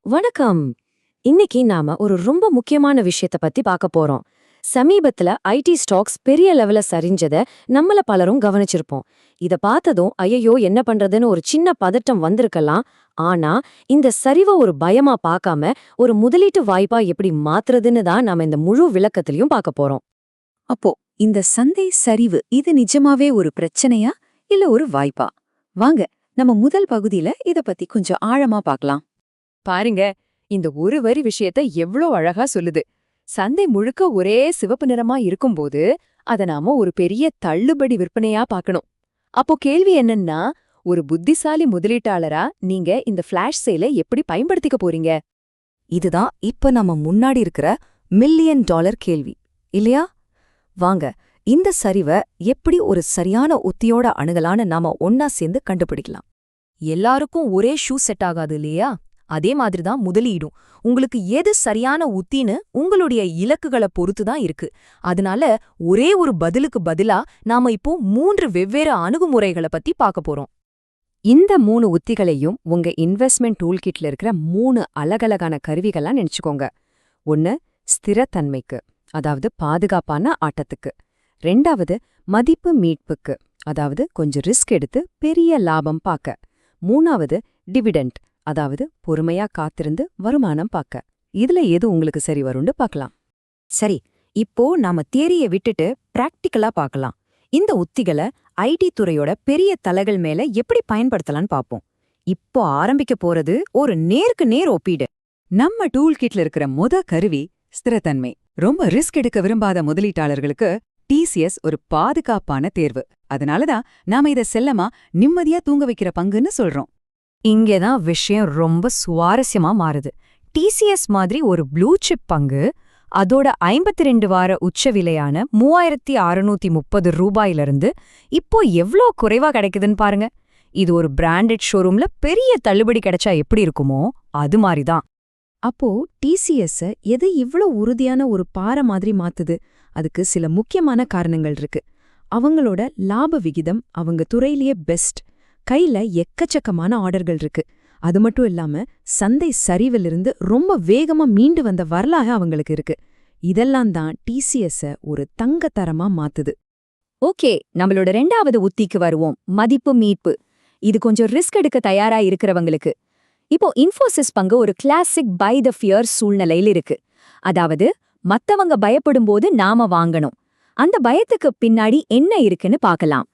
வணக்கம். இன்னைக்கு நாம ஒரு ரொம்ப முக்கியமான விஷயத்த பத்தி பார்க்க போறோம். சமீபத்துல ஐடி ஸ்டாக்ஸ் பெரிய லெவல்ல சரிஞ்சத நம்மள பலரும் கவனிச்சிருப்போம். இத பார்த்ததும் ஐயையோ என்ன பண்றதுன்னு ஒரு சின்ன பதட்டம் வந்திருக்கலாம். ஆனா இந்த சரிவை ஒரு பயமா பார்க்காம ஒரு முதலீட்டு வாய்ப்பா எப்படி மாத்துறதுன்னு தான் நாம இந்த முழு விளக்கத்திலையும் பார்க்க போறோம். அப்போ இந்த சந்தை சரிவு இது நிஜமாவே ஒரு பிரச்சனையா இல்ல ஒரு வாய்ப்பா? வாங்க நம்ம முதல் பகுதியில இத பத்தி கொஞ்சம் ஆழமா பார்க்கலாம். பாருங்க, இந்த ஒரு வரி விஷயத்த எவ்ளோ அழகா சொல்லுது. சந்தை முழுக்க ஒரே சிவப்பு நிறமா இருக்கும்போது அத நாம ஒரு பெரிய தள்ளுபடி விற்பனையா பார்க்கணும். அப்போ கேள்வி என்னன்னா, ஒரு புத்திசாலி முதலீட்டாளரா நீங்க இந்த ஃபிளாஷ் சேலை எப்படி பயன்படுத்திக்க போறீங்க? இதுதான் இப்ப நம்ம முன்னாடி இருக்கிற மில்லியன் டாலர் கேள்வி இல்லையா? வாங்க இந்த சரிவை எப்படி ஒரு சரியான உத்தியோட அணுகலான்னு நாம ஒன்னா சேர்ந்து கண்டுபிடிக்கலாம். எல்லாருக்கும் ஒரே ஷூ செட் ஆகாது இல்லையா? அதே மாதிரிதான் முதலீடும். உங்களுக்கு எது சரியான உத்தின்னு உங்களுடைய இலக்குகளை பொறுத்து தான் இருக்கு. அதனால ஒரே ஒரு பதிலுக்கு பதிலா நாம இப்போ 3 வெவ்வேறு அணுகுமுறைகளை பத்தி பார்க்க போறோம். இந்த 3 உத்திகளையும் உங்க இன்வெஸ்ட்மெண்ட் டூல் கிட்ல இருக்கிற 3 அழகழகான கருவிகளா நினைச்சுக்கோங்க. 1 ஸ்திரத்தன்மைக்கு, அதாவது பாதுகாப்பான ஆட்டத்துக்கு. 2வது மதிப்பு மீட்புக்கு, அதாவது கொஞ்சம் ரிஸ்க் எடுத்து பெரிய லாபம் பார்க்க. 3வது டிவிடெண்ட், அதாவது பொறுமையா காத்திருந்து வருமானம் பார்க்க. இதுல எது உங்களுக்கு சரி வரும்னு பார்க்கலாம். சரி, இப்போ நாம தியரிய விட்டுட்டு பிராக்டிக்கலா பார்க்கலாம். இந்த உத்திகளை ஐடி துறையோட பெரிய தலைகள் மேல எப்படி பயன்படுத்தலாம்னு பார்ப்போம். இப்போ ஆரம்பிக்க போறது ஒரு நேருக்கு நேர் ஒப்பீடு. நம்ம டூல் கிட்ல இருக்கிற கருவி ஸ்திரத்தன்மை. ரொம்ப ரிஸ்க் எடுக்க விரும்பாத முதலீட்டாளர்களுக்கு டிசிஎஸ் ஒரு பாதுகாப்பான தேர்வு. அதனாலதான் நாம இத செல்லமா நிம்மதியா தூங்க வைக்கிற பங்குன்னு சொல்றோம். இங்கேதான் விஷயம் ரொம்ப சுவாரஸ்யமா மாறுது. டிசிஎஸ் மாதிரி ஒரு ப்ளூ சிப் பங்கு அதோட 52 வார உச்ச விலையான 3630 ரூபாயிலிருந்து இப்போ எவ்ளோ குறைவா கிடைக்குதுன்னு பாருங்க. இது ஒரு பிராண்டட் ஷோரூம்ல பெரிய தள்ளுபடி கிடைச்சா எப்படி இருக்குமோ அது மாதிரிதான். அப்போ டிசிஎஸ் எது இவ்ளோ உறுதியான ஒரு பாறை மாதிரி மாத்துது? அதுக்கு சில முக்கியமான காரணங்கள் இருக்கு. அவங்களோட லாப விகிதம் அவங்க துறையிலேயே பெஸ்ட். கையில எக்கச்சக்கமான ஆர்டர்கள் இருக்கு. அது மட்டும் இல்லாம சந்தை சரிவிலிருந்து ரொம்ப வேகமா மீண்டு வந்த வரலாறு அவங்களுக்கு இருக்கு. இதெல்லாம் தான் டிசிஎஸ் ஒரு தங்க தரமா மாத்துது. ஓகே, நம்மளோட 2வது உத்திக்கு வருவோம். மதிப்பு மீட்பு. இது கொஞ்சம் ரிஸ்க் எடுக்க தயாரா இருக்கிறவங்களுக்கு. இப்போ இன்ஃபோசிஸ் பங்கு ஒரு கிளாசிக் பை த ஃபியர் சூழ்நிலையில் இருக்கு. அதாவது மத்தவங்க பயப்படும்போது நாம வாங்கணும். அந்த பயத்துக்கு பின்னாடி என்ன இருக்குன்னு பார்க்கலாம்.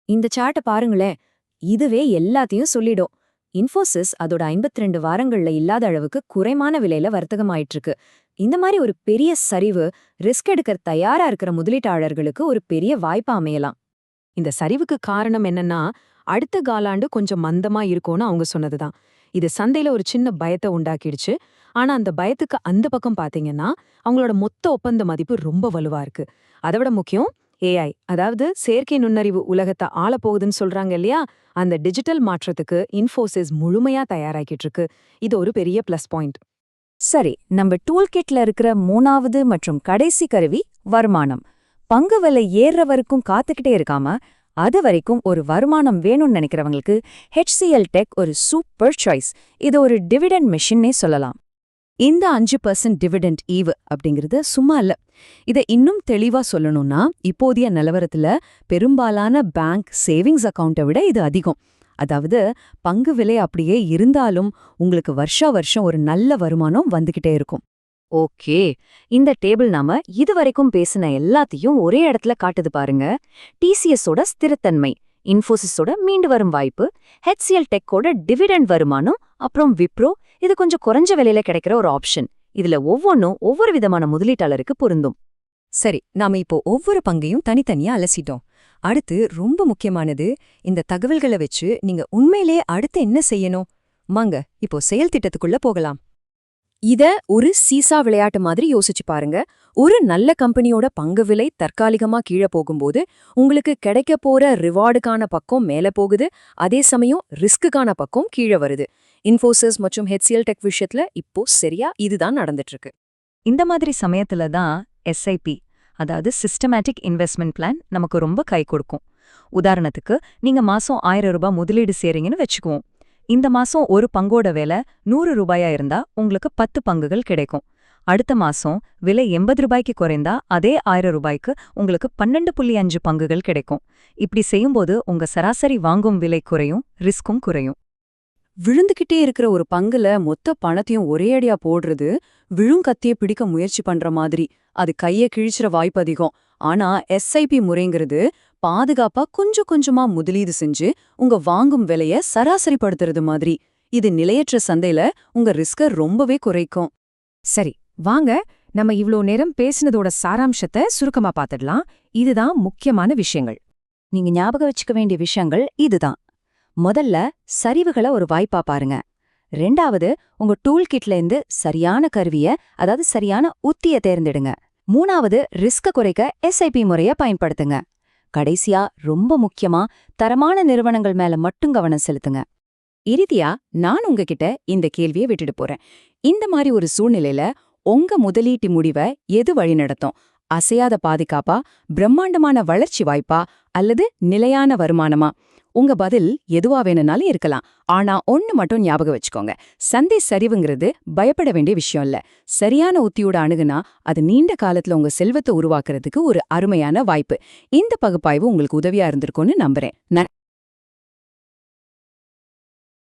இந்த சார்ட்ட பாருங்களேன், இதுவே எல்லாத்தையும் சொல்லிடும். இன்ஃபோசிஸ் அதோட 52 வாரங்கள்ல இல்லாத அளவுக்கு குறைமான விலையில வர்த்தகமாயிட்டு இருக்கு. இந்த மாதிரி ஒரு பெரிய சரிவு ரிஸ்க் எடுக்க தயாரா இருக்கிற முதலீட்டாளர்களுக்கு ஒரு பெரிய வாய்ப்பா அமையலாம். இந்த சரிவுக்கு காரணம் என்னன்னா, அடுத்த காலாண்டு கொஞ்சம் மந்தமா இருக்கும்னு அவங்க சொன்னதுதான். இது சந்தையில ஒரு சின்ன பயத்தை உண்டாக்கிடுச்சு. ஆனா அந்த பயத்துக்கு அந்த பக்கம் பாத்தீங்கன்னா, அவங்களோட மொத்த ஒப்பந்த மதிப்பு ரொம்ப வலுவா இருக்கு. அதை விட முக்கியம் ஏஐ, அதாவது செயற்கை நுண்ணறிவு உலகத்தை ஆளப்போகுதுன்னு சொல்றாங்க இல்லையா? அந்த டிஜிட்டல் மாற்றத்துக்கு இன்ஃபோசிஸ் முழுமையா தயாராக்கிட்டு இருக்கு. இது ஒரு பெரிய பிளஸ் பாயிண்ட். சரி, நம்ம டூல் கிட்ல இருக்கிற 3வது மற்றும் கடைசி கருவி வருமானம். பங்கு விலை ஏறுற வரைக்கும் காத்துக்கிட்டே இருக்காம அது வரைக்கும் ஒரு வருமானம் வேணும்னு நினைக்கிறவங்களுக்கு HCL டெக் ஒரு சூப்பர் சாய்ஸ். இது ஒரு டிவிடெண்ட் மெஷின்னே சொல்லலாம். இந்த 5% டிவிடெண்ட் ஈவு அப்படிங்கிறது சும்மா இல்ல. இதை இன்னும் தெளிவா சொல்லணும்னா, இப்போதைய நிலவரத்துல பெரும்பாலான பேங்க் சேவிங்ஸ் அக்கவுண்ட்டை விட இது அதிகம். அதாவது பங்கு விலை அப்படியே இருந்தாலும் உங்களுக்கு வருஷா வருஷம் ஒரு நல்ல வருமானம் வந்துகிட்டே இருக்கும். ஓகே, இந்த டேபிள் நாம இதுவரைக்கும் பேசின எல்லாத்தையும் ஒரே இடத்துல காட்டுது பாருங்க. டிசிஎஸோட ஸ்திரத்தன்மை, இன்ஃபோசிஸோட மீண்டு வரும் வாய்ப்பு, HCL டெக்கோட டிவிடெண்ட் வருமானம், அப்புறம் விப்ரோ இது கொஞ்சம் குறைஞ்ச விலையில கிடைக்கிற ஒரு ஆப்ஷன். இதுல ஒவ்வொன்றும் ஒவ்வொரு விதமான முதலீட்டாளருக்கு பொருந்தும். சரி, நாம இப்போ ஒவ்வொரு பங்கையும் தனித்தனியா அலசிட்டோம். அடுத்து ரொம்ப முக்கியமானது, இந்த தகவல்களை வச்சு நீங்க உண்மையிலே அடுத்து என்ன செய்யணும்? வாங்க இப்போ செயல் திட்டத்துக்குள்ள போகலாம். இத ஒரு சீசா விளையாட்டு மாதிரி யோசிச்சு பாருங்க. ஒரு நல்ல கம்பெனியோட பங்கு விலை தற்காலிகமா கீழே போகும்போது உங்களுக்கு கிடைக்க போற ரிவார்டுக்கான பக்கம் மேல போகுது, அதே சமயம் ரிஸ்க்குக்கான பக்கம் கீழே வருது. இன்ஃபோசிஸ் மற்றும் HCL டெக் விஷயத்துல இப்போ சரியா இதுதான் நடந்துட்டு இருக்கு. இந்த மாதிரி சமயத்துல தான் எஸ்ஐபி, அதாவது சிஸ்டமேட்டிக் இன்வெஸ்ட்மெண்ட் பிளான் நமக்கு ரொம்ப கை கொடுக்கும். உதாரணத்துக்கு நீங்க மாசம் 1000 ரூபாய் முதலீடு செய்றீங்கன்னு வச்சுக்குவோம். இந்த மாசம் ஒரு பங்கோட விலை 100 ரூபாயா இருந்தா உங்களுக்கு 10 பங்குகள் கிடைக்கும். அடுத்த மாசம் விலை 80 ரூபாய்க்கு குறைந்தா அதே 1000 ரூபாய்க்கு உங்களுக்கு 12.5 பங்குகள் கிடைக்கும். இப்படி செய்யும்போது உங்க சராசரி வாங்கும் விலை குறையும், ரிஸ்க்கும் குறையும். விழுந்துகிட்டே இருக்கிற ஒரு பங்குல மொத்த பணத்தையும் ஒரே அடியா போடுறது விழுங்கத்திய பிடிக்க முயற்சி பண்ற மாதிரி. அது கைய கிழிச்சிற வாய்ப்பு அதிகம். ஆனா எஸ்ஐபி முறைங்கிறது பாதுகாப்பா கொஞ்சம் கொஞ்சமா முதலீடு செஞ்சு உங்க வாங்கும் விலைய சராசரிப்படுத்துறது மாதிரி. இது நிலையற்ற சந்தையில உங்க ரிஸ்க ரொம்பவே குறைக்கும். சரி, வாங்க நம்ம இவ்ளோ நேரம் பேசினதோட சாராம்சத்தை சுருக்கமா பார்த்துடலாம். இதுதான் முக்கியமான விஷயங்கள். நீங்க ஞாபகம் வச்சுக்க வேண்டிய விஷயங்கள் இதுதான். முதல்ல சரிவுகளை ஒரு வாய்ப்பா பாருங்க. 2வது, உங்க டூல் கிட்ல இருந்து சரியான கருவிய, அதாவது சரியான உத்திய தேர்ந்தெடுங்க. 3வது, ரிஸ்க குறைக்க எஸ்ஐபி முறைய பயன்படுத்துங்க. கடைசியா, ரொம்ப முக்கியமா, தரமான நிறுவனங்கள் மேல மட்டும் கவனம் செலுத்துங்க. இறுதியா, நான் உங்ககிட்ட இந்த கேள்வியை விட்டுட்டு போறேன். இந்த மாதிரி ஒரு சூழ்நிலையில உங்க முதலீட்டு முடிவை எது வழிநடத்தும்? அசையாத பாதுகாப்பா, பிரம்மாண்டமான வளர்ச்சி வாய்ப்பா, அல்லது நிலையான வருமானமா? உங்க பதில் எதுவா வேணும்னாலும் இருக்கலாம். ஆனா ஒன்னு மட்டும் ஞாபகம் வச்சுக்கோங்க. சந்தை சரிவுங்கிறது பயப்பட வேண்டிய விஷயம் இல்ல. சரியான உத்தியோட அணுகுனா அது நீண்ட காலத்துல உங்க செல்வத்தை உருவாக்குறதுக்கு ஒரு அருமையான வாய்ப்பு. இந்த பகுப்பாய்வு உங்களுக்கு உதவியா இருந்திருக்கும்னு நம்புறேன்.